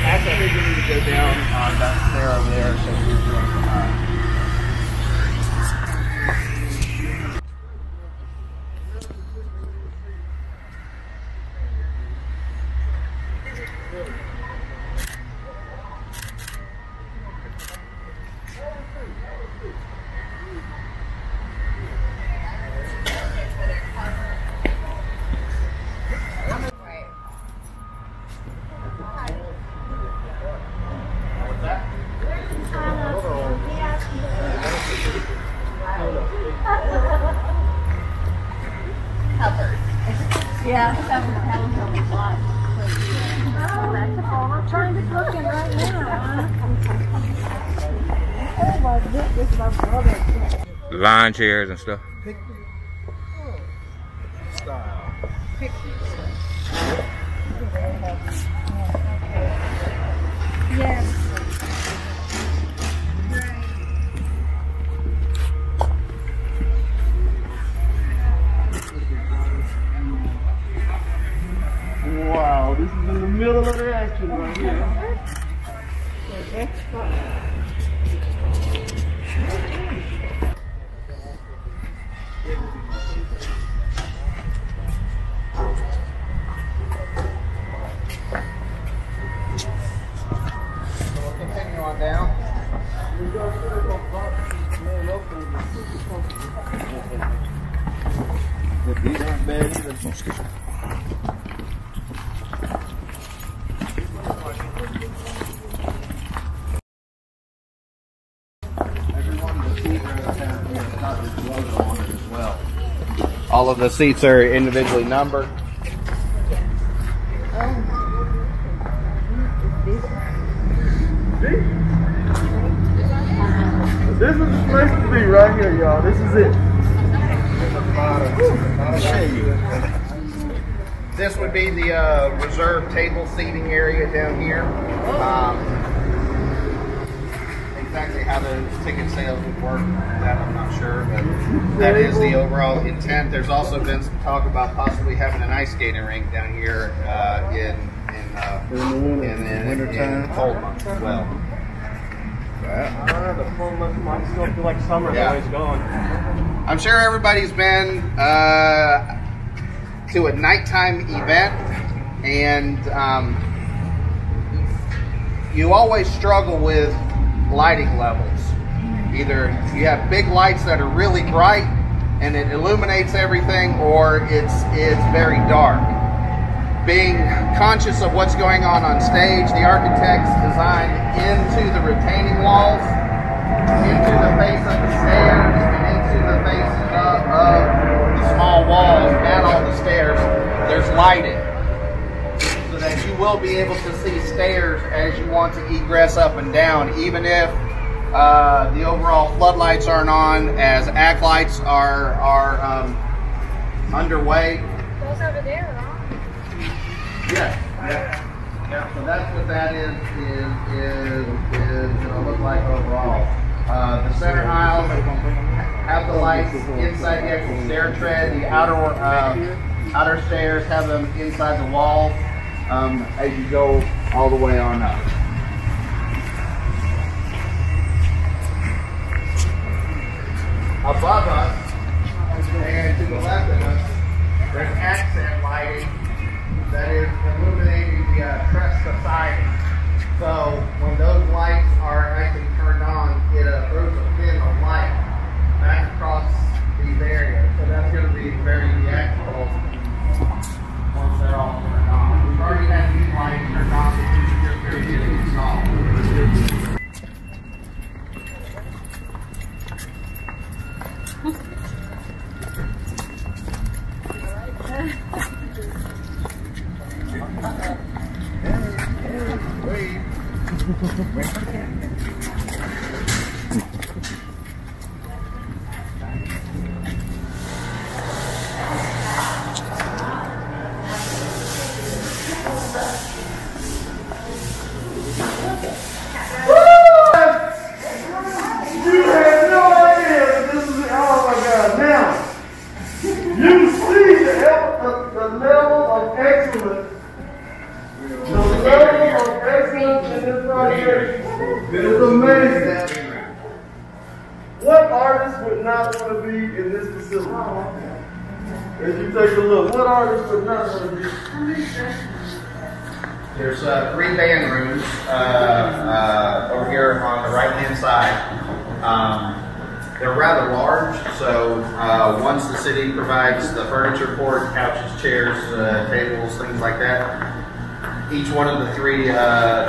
Actually, we need to go down that stair over there so we're doing Yeah, that was a lot. I'm trying to look in right now. Oh my goodness, my brother. Line chairs and stuff. Yes. Wow, this is in the middle of the action right here. We'll continue on down. These aren't bad either. Excuse me. All of the seats are individually numbered. This is the place to be right here, y'all. This is it. This would be the reserved table seating area down here. Exactly how the ticket sales would work, that I'm not sure, but that is the overall intent. There's also been some talk about possibly having an ice skating rink down here in cold months as well. The 4 months might still feel like summer. Yeah. Always gone. I'm sure everybody's been to a nighttime event, and you always struggle with lighting levels. Either you have big lights that are really bright and it illuminates everything, or it's very dark. Being conscious of what's going on stage, the architects designed into the retaining walls, into the face of the stairs, and into the faces of the small walls and all the stairs, there's lighting, so that you will be able to see stairs as you want to egress up and down, even if the overall floodlights aren't on, as ACK lights are underway. Those over there are on. Yeah. So that's what that is going to look like overall. The center aisles have the lights inside the actual stair tread. The outer outer stairs have them inside the wall as you go all the way on up. Above us, and to the left of us, there's accent lighting that is illuminating the Tresca siding. So when those lights are actually turned on, it throws a fin of light back across these areas. So that's going to be very theatrical once they're all turned on. We've already had these lights turned on, but they're getting installed. It's amazing. What artist would not want to be in this facility? As you take a look, what artist would not want to be? There's 3 band rooms over here on the right-hand side. They're rather large, so once the city provides the furniture for it, couches, chairs, tables, things like that, each one of the 3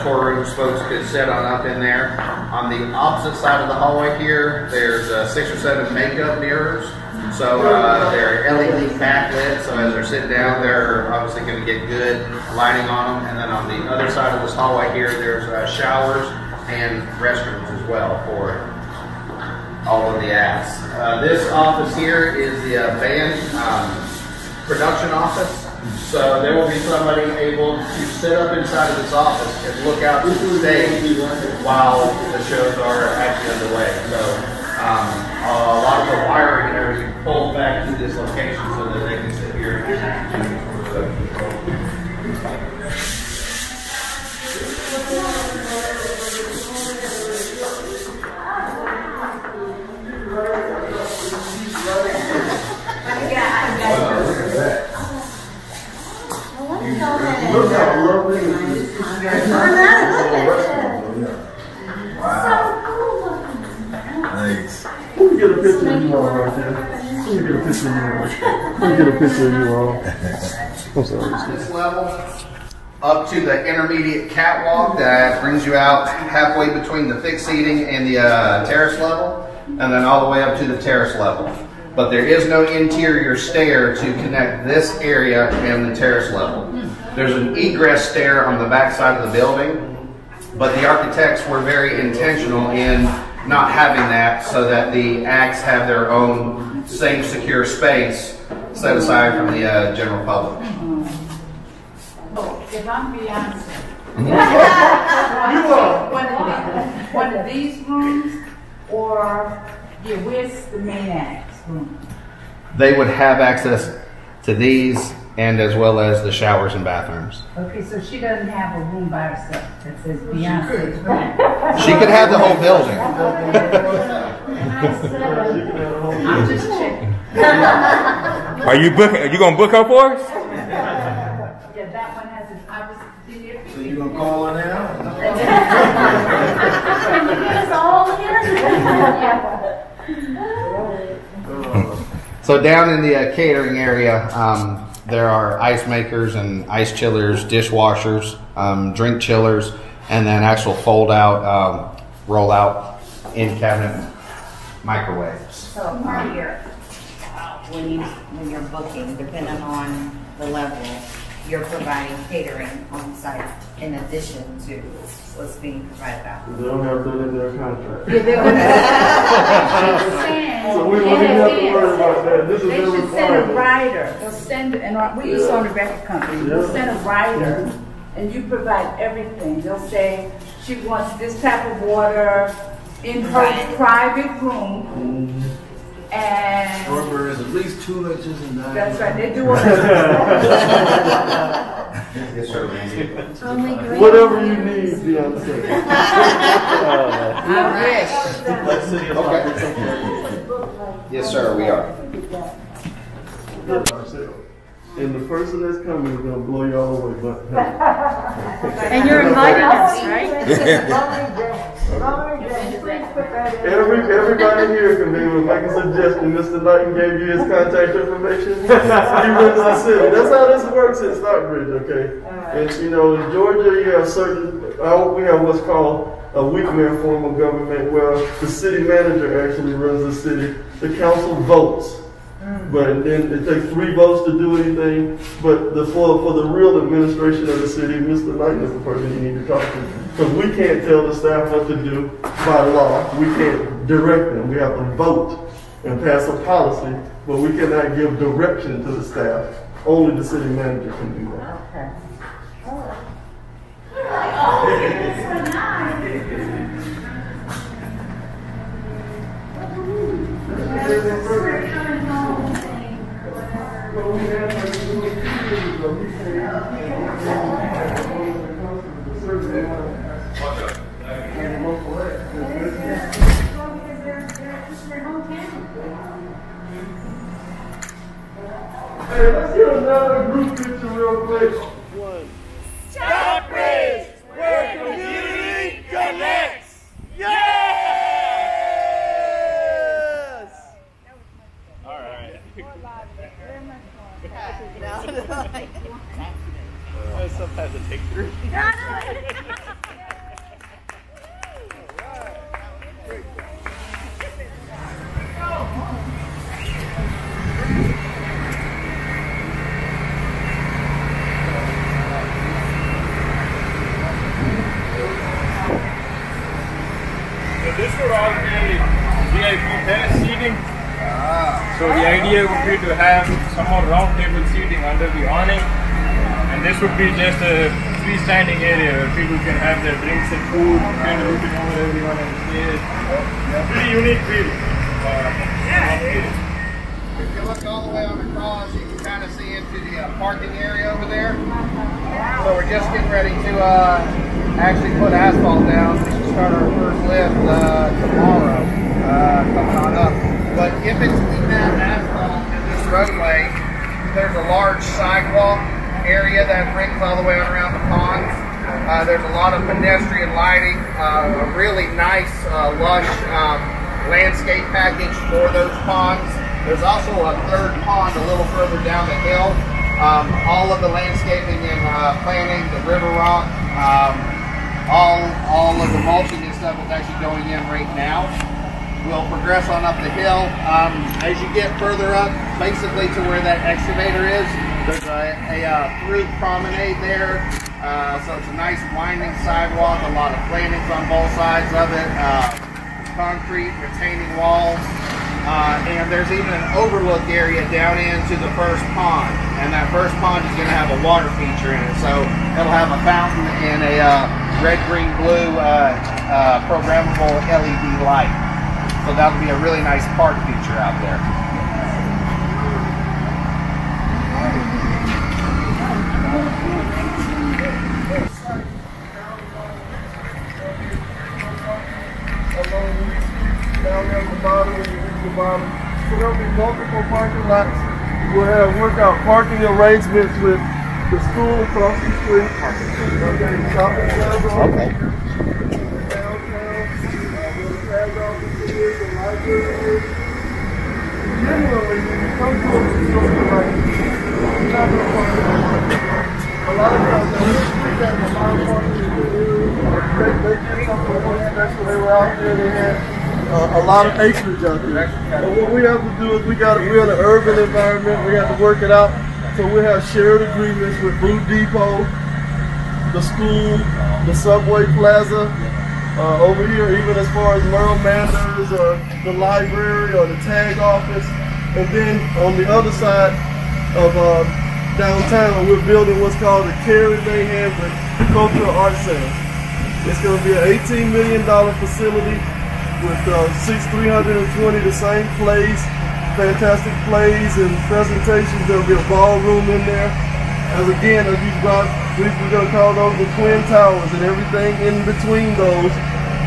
tour rooms folks could set on up in there. On the opposite side of the hallway here, there's 6 or 7 makeup mirrors. So they're LED backlit, so as they're sitting down, they're obviously going to get good lighting on them. And then on the other side of this hallway here, there's showers and restrooms as well for all of the acts. This office here is the band production office. So there will be somebody able to sit up inside of this office and look out to the stage while the shows are actually underway. So a lot of the wiring and everything pulls back to this location so that they can sit here and Look how lovely it is. Nice. Let me get a picture of you all right there. Let me get a picture of you all. Let me get a picture of you all. I'm sorry. this level up to the intermediate catwalk that brings you out halfway between the fixed seating and the terrace level, and then all the way up to the terrace level. But there is no interior stair to connect this area and the terrace level. There's an egress stair on the back side of the building, but the architects were very intentional in not having that so that the acts have their own safe, secure space set aside from the general public. Oh, if I'm Beyonce, one of these rooms, or where's the main act's room? They would have access to these and as well as the showers and bathrooms. Okay, so she doesn't have a room by herself that says Beyonce's room. She could have the whole building. I'm just checking. Are you gonna book her for us? Yeah, that one has an opposite. So you gonna call her now? Can you get us all here? So down in the catering area, there are ice makers and ice chillers, dishwashers, drink chillers, and then actual fold-out, roll-out in-cabinet microwaves. So are your, when you're booking, depending on the level, you're providing catering on site in addition to what's being provided out? They don't have that in their contract. So we don't even have to worry about that. This is they their should send a requirement. rider. They'll send, and we used to own a record company. They'll send a rider, and you provide everything. They'll say she wants this type of water in her private room, and strawberries at least 2 inches in diameter. That's right, they do all that. Yes, sir, Randy. Only green. Whatever you need, Beyonce. Yes, sir, we are. And the person that's coming is gonna blow you all away, but. And you're inviting us, right? Everybody here can be able to make a suggestion. Mr. Knighton gave you his contact information. He runs the city. That's how this works in Stockbridge, okay? And you know, in Georgia, you have we have what's called a weak-man form of government where the city manager actually runs the city. The council votes. But then it takes 3 votes to do anything. But for the real administration of the city, Mr. Knighton is the person you need to talk to. Because we can't tell the staff what to do by law. We can't direct them. We have to vote and pass a policy, but we cannot give direction to the staff. Only the city manager can do that. Okay. Hey, let's get another group picture real quick. Stockbridge, where community connects. Yes! All right. Sometimes it takes 3. This would all be VIP terrace seating. So the idea would be to have some more round table seating under the awning, and this would be just a freestanding area where people can have their drinks and food, kind of looking over everyone on the stage. Pretty unique feeling. If you look all the way on across, you can kind of see into the parking area over there. So we're just getting ready to actually put asphalt down. We should start our first lift tomorrow, coming on up. But in between that asphalt and this roadway, there's a large sidewalk area that rings all the way around the ponds. There's a lot of pedestrian lighting, a really nice, lush landscape package for those ponds. There's also a third pond a little further down the hill. All of the landscaping and planting, the river rock, all of the mulching and stuff is actually going in right now. We'll progress on up the hill. As you get further up, basically to where that excavator is, there's a through promenade there. So it's a nice winding sidewalk, a lot of plantings on both sides of it, concrete retaining walls. And there's even an overlook area down into the first pond. And that first pond is going to have a water feature in it. So it'll have a fountain and a red, green, blue programmable LED light. So that'll be a really nice park feature out there. Down there at the bottom, when you reach the bottom. So there'll be multiple parking lots. We'll have workout parking arrangements with the school across the street. Okay, shopping plaza. Okay. Downtown, where the tag office is, the library is. Generally, when you come to a facility like this, you're not going to park in the park. A lot of times, they got a lot of parking in the area. They did something special. They were out there, they had a lot of acreage out there. And what we have to do is we're in an urban environment, we have to work it out. So we have shared agreements with Blue Depot, the school, the subway plaza, over here, even as far as Merle Manders or the library or the tag office. And then on the other side of downtown, we're building what's called the Kerry, Mayhem Cultural Arts Center. It's going to be an $18 million facility with seats 320, the same place, fantastic plays and presentations. There'll be a ballroom in there. As again, as you brought, we're going to call those the Twin Towers, and everything in between those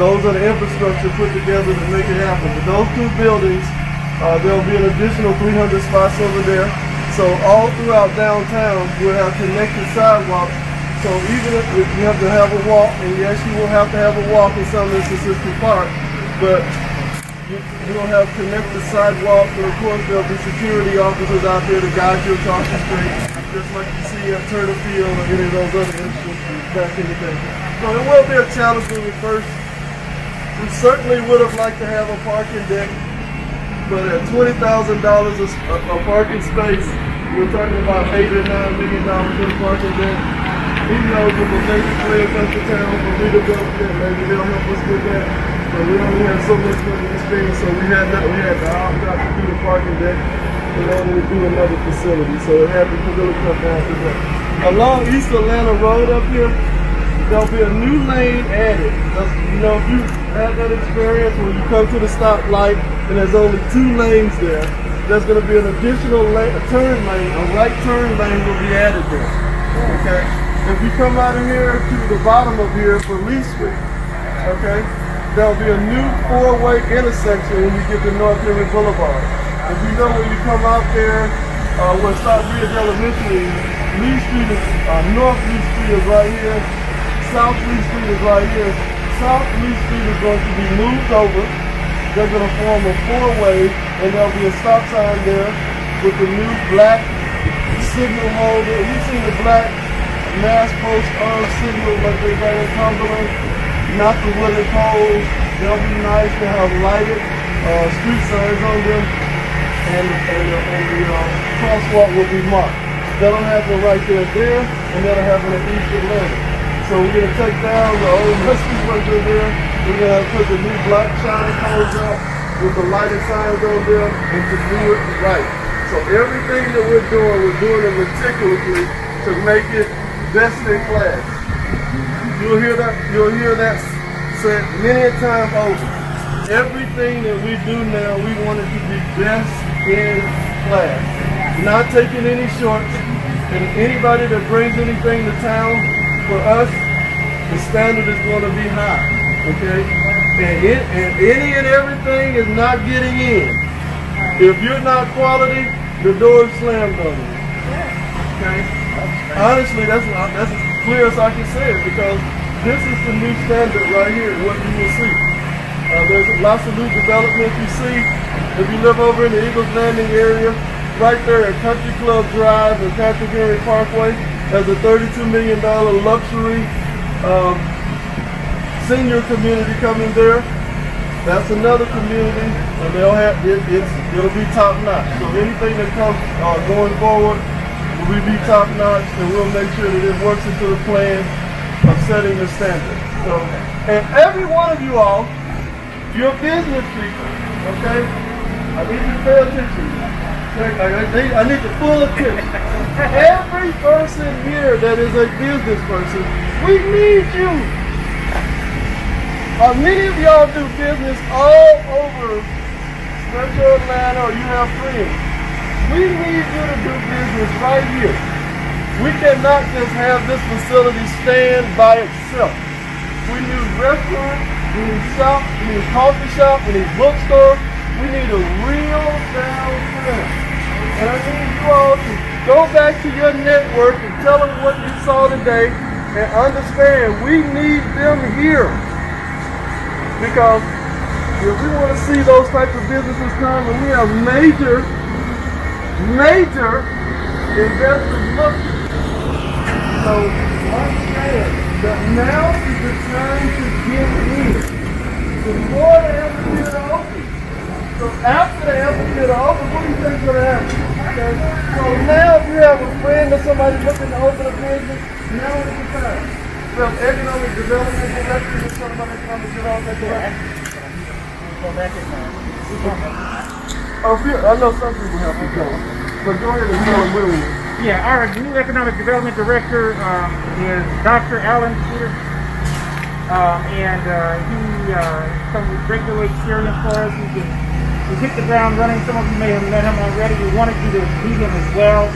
are the infrastructure put together to make it happen. But those two buildings, there'll be an additional 300 spots over there. So all throughout downtown, we'll have connected sidewalks. So even if you have to have a walk, and yes, you will have to have a walk in some instances to park, but you'll have connected sidewalks, and of course there'll be security officers out there to guide you across the street, just like you see at Turner Field or any of those other instances, back in the day. So it will be a challenge when we first. We certainly would have liked to have a parking deck, but at $20,000 a parking space, we're talking about $8 or $9 million in a parking deck. Who knows if a major player comes to town for redevelopment, maybe they'll help us with that. But we only have so much money to spend, so we had to opt out to do the parking deck in order to do another facility. So it had to really come down to that. Along East Atlanta Road up here, there'll be a new lane added. You know, if you had that experience when you come to the stoplight and there's only 2 lanes there, there's going to be an additional lane, a turn lane, a right turn lane will be added there. Okay? If you come out of here to the bottom of here for Lee Street, okay, there'll be a new 4-way intersection when you get to North Henry Boulevard. If you know when you come out there where Stockbridge Elementary, Lee Street is, North Lee Street is right here, South Lee Street is right here. South Lee Street is going to be moved over. They're going to form a 4-way, and there'll be a stop sign there with the new black signal holder. You've seen the black mass post arm signal like they got in Cumberland, not the wooden poles. They'll be nice to have lighted street signs on them, and the crosswalk will be marked. That'll happen right there, and that'll happen at East Atlanta. So we're going to take down the old rescue worker there. We're going to put the new black shiny poles up with the lighted signs on them and to do it right. So everything that we're doing it meticulously to make it best in class. You'll hear that said many a time over. Everything that we do now, we want it to be best in class. Not taking any shorts, and anybody that brings anything to town, for us, the standard is going to be high, okay? And any and everything is not getting in. If you're not quality, the door is slammed on you, okay? Honestly, that's as clear as I can say it, because this is the new standard right here, what you will see. There's lots of new development you see. If you live over in the Eagles Landing area, right there at Country Club Drive and Patrick Henry Parkway, has a $32 million luxury senior community coming there. That's another community, and they'll have it'll be top notch. So anything that comes going forward will be top notch, and we'll make sure that it works into the plan of setting the standard. So, and every one of you all, you're business people, okay? I need you to pay attention. I need the full attention. Every person here that is a business person, we need you. Many of y'all do business all over Metro Atlanta, or you have friends. We need you to do business right here. We cannot just have this facility stand by itself. We need restaurants, we need shop, we need coffee shop, we need bookstore. We need a real downtown. And I need you all to go back to your network and tell them what you saw today and understand we need them here. Because if we want to see those types of businesses come, and we have major investors looking. So understand that now is the time to get in. Before the amphitheater opens. So after the amphitheater opens, what do you think is going to happen? Okay? So now if you have a friend or somebody looking to open a business, now is the time. We have economic development directors and something about economic development directors. I know some people have to go, but go ahead and tell them where we are. Yeah, our new economic development director is Dr. Alexander, and he comes with great deal of experience for us. He's He's hit the ground running. Some of you may have met him already. We wanted you to meet him as well,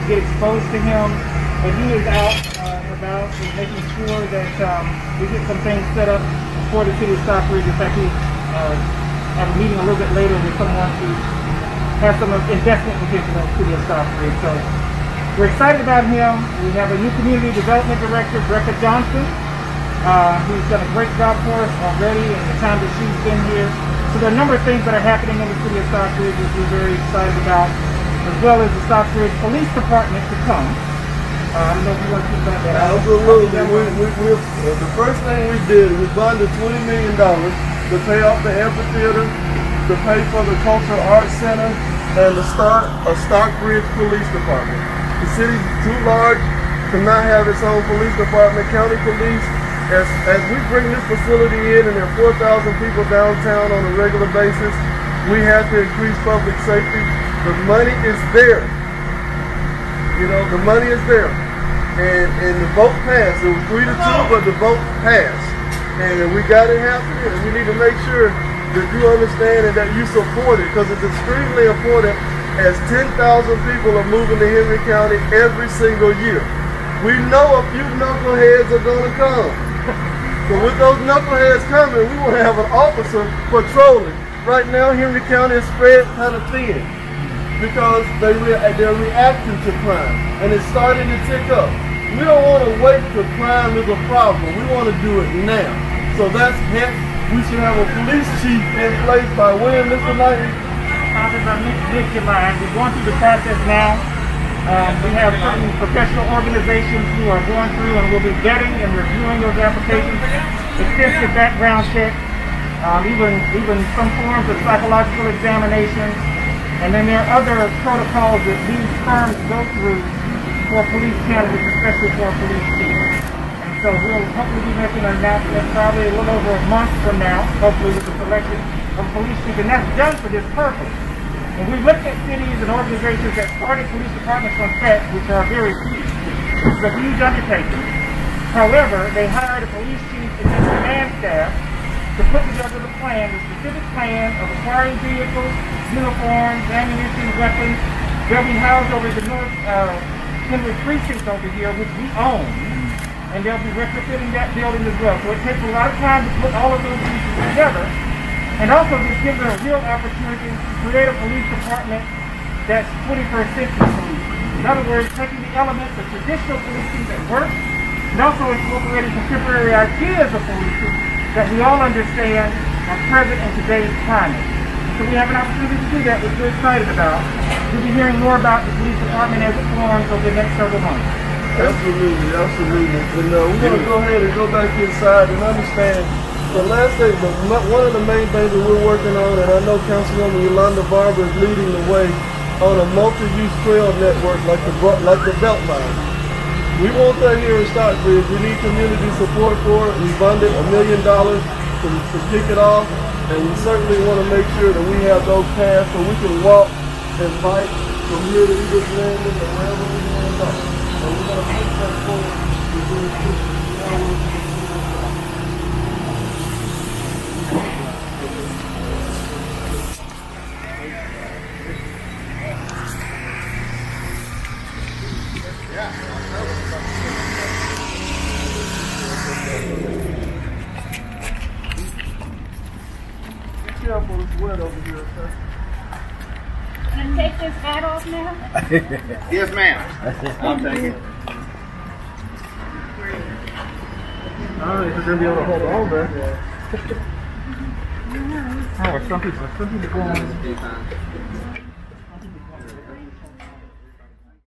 get exposed to him. But he is out and about and making sure that we get some things set up for the City of Stockbridge. In fact, we have a meeting a little bit later with someone who has some investment with the City of Stockbridge. So we're excited about him. We have a new community development director, Rebecca Johnson, who's done a great job for us already in the time that she's been here. So there are a number of things that are happening in the City of Stockbridge that we're very excited about, as well as the Stockbridge Police Department to come. I don't know if you want to keep that. Absolutely. The first thing we did, we bonded $20 million to pay off the amphitheater, to pay for the Cultural Arts Center, and to start a Stockbridge Police Department. The city's too large to not have its own police department. County police, as we bring this facility in and there are 4,000 people downtown on a regular basis, we have to increase public safety. The money is there. You know, the money is there. And the vote passed. It was 3-2, but the vote passed. And we got it happening, and we need to make sure that you understand and that you support it, because it's extremely important, as 10,000 people are moving to Henry County every single year. We know a few knuckleheads are going to come. So with those knuckleheads coming, we want to have an officer patrolling. Right now, Henry County is spread kind of thin, because they're reacting to crime, and it's starting to tick up. We don't want to wait till crime is a problem. We want to do it now. So that's hence we should have a police chief in place by when, Mr. Knight? By mid-July. We're going through the process now. We have certain professional organizations who are going through and will be vetting and reviewing those applications, extensive background check, even some forms of psychological examinations. And then there are other protocols that these firms go through for police candidates, especially for police chiefs. And so we'll hopefully be making an announcement probably a little over a month from now, hopefully with the selection of police chiefs. And that's done for this purpose. And we've looked at cities and organizations that started police departments from scratch, which are very few. It's a huge undertaking. However, they hired a police chief and his command staff to put together the plan, the specific plan of acquiring vehicles, uniforms, ammunition, weapons. They'll be housed over the North Henry Precinct over here, which we own, and they'll be retrofitting that building as well. So it takes a lot of time to put all of those pieces together, and also this gives them a real opportunity to create a police department that's 21st century police. In other words, taking the elements of traditional policing that work, and also incorporating contemporary ideas of policing that we all understand are present in today's climate. So we have an opportunity to do that, which we're excited about. We'll be hearing more about the police department as it forms over the next several months. Absolutely, absolutely. And we're going to go ahead and go back inside and understand the last thing, one of the main things that we're working on, and I know Councilwoman Yolanda Barber is leading the way on a multi-use trail network like the Beltline. We want that here in Stockbridge. We need community support for it. We funded $1 million to kick it off, and we certainly want to make sure that we have those paths so we can walk and bike from here to Eagles Landing and wherever we want to go. And we're going to push that forward to do it. Careful, it's wet over here, sir. Can I take this hat off now? Yes, ma'am. I'll take it. I don't know if you're going to be able to hold on there. Oh, some people go on.